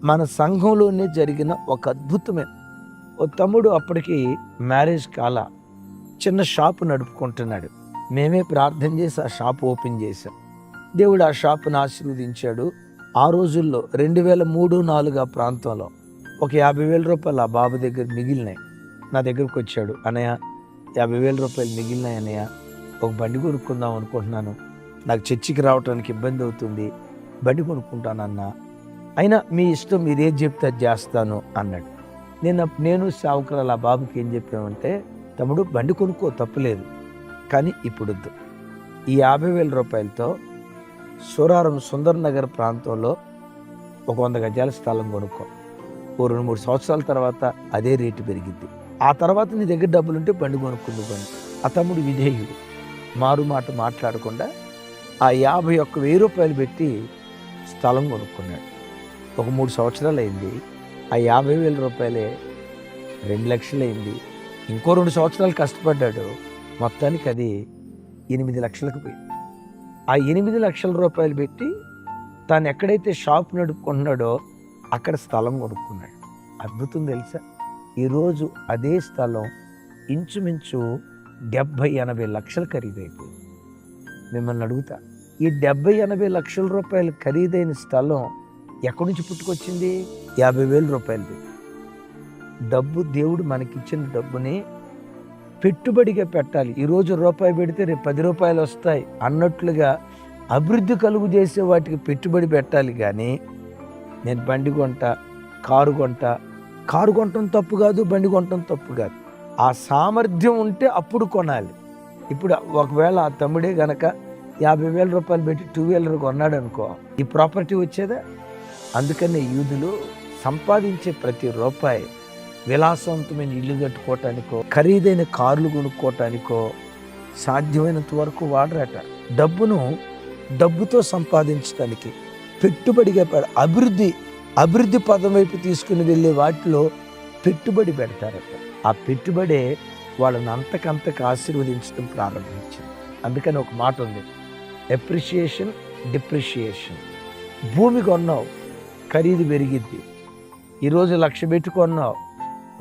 మన సంఘంలోనే జరిగిన ఒక అద్భుతమైన ఓ తమ్ముడు అప్పటికి మ్యారేజ్ కాల చిన్న షాపు నడుపుకుంటున్నాడు. మేమే ప్రార్థన చేసి ఆ షాప్ ఓపెన్ చేశాం. దేవుడు ఆ షాపును ఆశీర్వదించాడు. ఆ రోజుల్లో 2003-4 ఆ ప్రాంతంలో ఒక 50,000 రూపాయలు ఆ బాబు దగ్గర మిగిలినాయి. నా దగ్గరకు వచ్చాడు, అన్నయ్య 50,000 రూపాయలు మిగిలినాయి అన్నయ్య, ఒక బండి కొనుక్కుందాం అనుకుంటున్నాను, నాకు చర్చికి రావడానికి ఇబ్బంది అవుతుంది, బండి కొనుక్కుంటానన్నా, అయినా మీ ఇష్టం, మీరు ఏది చెప్తే అది చేస్తాను అన్నాడు. నేను సావుకురాలు ఆ బాబుకి ఏం చెప్పామంటే, తమ్ముడు బండి కొనుక్కో తప్పులేదు, కానీ ఇప్పుడు ఈ 50,000 రూపాయలతో సూరారం సుందర్ నగర్ ప్రాంతంలో ఒక 100 గజాల స్థలం కొనుక్కో. ఓ 2-3 సంవత్సరాల తర్వాత అదే రేటు పెరిగిద్ది. ఆ తర్వాత నీ దగ్గర డబ్బులుంటే బండి కొనుక్కుందు బండి. ఆ తమ్ముడు విధేయుడు, మారు మాట మాట్లాడకుండా ఆ 51,000 రూపాయలు పెట్టి స్థలం కొనుక్కున్నాడు. ఒక 3 సంవత్సరాలు అయింది. ఆ 50,000 రూపాయలే 2 లక్షలు అయింది. ఇంకో 2 సంవత్సరాలు కష్టపడ్డాడు. మొత్తానికి అది 8 లక్షలకు పోయింది. ఆ 8 లక్షల రూపాయలు పెట్టి తాను ఎక్కడైతే షాప్ నడుపుకుంటున్నాడో అక్కడ స్థలం కొనుక్కున్నాడు. అద్భుతం తెలుసా, ఈరోజు అదే స్థలం ఇంచుమించు 70-80 లక్షలు ఖరీదైపోయింది. మిమ్మల్ని అడుగుతా, ఈ 70-80 లక్షల రూపాయలు ఖరీదైన స్థలం ఎక్కడి నుంచి పుట్టుకొచ్చింది? 50,000 రూపాయలు పెట్టి. డబ్బు, దేవుడు మనకిచ్చిన డబ్బుని పెట్టుబడిగా పెట్టాలి. ఈరోజు రూపాయి పెడితే రేపు 10 రూపాయలు వస్తాయి అన్నట్లుగా అభివృద్ధి కలుగు చేసే వాటికి పెట్టుబడి పెట్టాలి. కానీ నేను బండి కొంటా, కారు కొనటం తప్పు కాదు, బండి కొనటం తప్పు కాదు. ఆ సామర్థ్యం ఉంటే అప్పుడు కొనాలి. ఇప్పుడు ఒకవేళ ఆ తమ్ముడే గనక 50,000 రూపాయలు పెట్టి 2 వీలర్ కొన్నాడు అనుకో, ఈ ప్రాపర్టీ వచ్చేదా? అందుకనే యూదులు సంపాదించే ప్రతి రూపాయి విలాసవంతమైన ఇల్లు కట్టుకోవటానికో, ఖరీదైన కార్లు కొనుక్కోవటానికో సాధ్యమైనంత వరకు వాడరట. డబ్బుతో సంపాదించడానికి పెట్టుబడిగా అభివృద్ధి పదం వైపు తీసుకుని వెళ్ళే వాటిలో పెట్టుబడి పెడతారట. ఆ పెట్టుబడే వాళ్ళని అంతకంతకు ఆశీర్వదించడం ప్రారంభించింది. అందుకని ఒక మాట ఉంది, ఎప్రిషియేషన్, డిప్రిషియేషన్. భూమి కొన్నావు, ఖరీదు పెరిగిద్ది. ఈరోజు 1,00,000 పెట్టి కొన్నావు,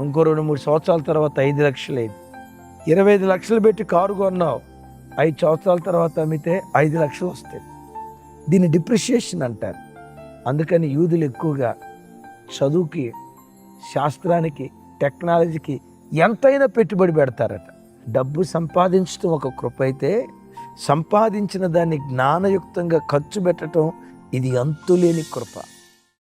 ఇంకో 2-3 సంవత్సరాల తర్వాత 5 లక్షలు అయింది. 25 లక్షలు పెట్టి కారు కొన్నావు, 5 సంవత్సరాల తర్వాత అమ్మితే 5 లక్షలు వస్తాయి. దీన్ని డిప్రిషియేషన్ అంటారు. అందుకని యూదులు ఎక్కువగా చదువుకి, శాస్త్రానికి, టెక్నాలజీకి ఎంతైనా పెట్టుబడి పెడతారట. డబ్బు సంపాదించడం ఒక కృప అయితే, సంపాదించిన దాన్ని జ్ఞానయుక్తంగా ఖర్చు పెట్టడం ఇది అంతులేని కృప.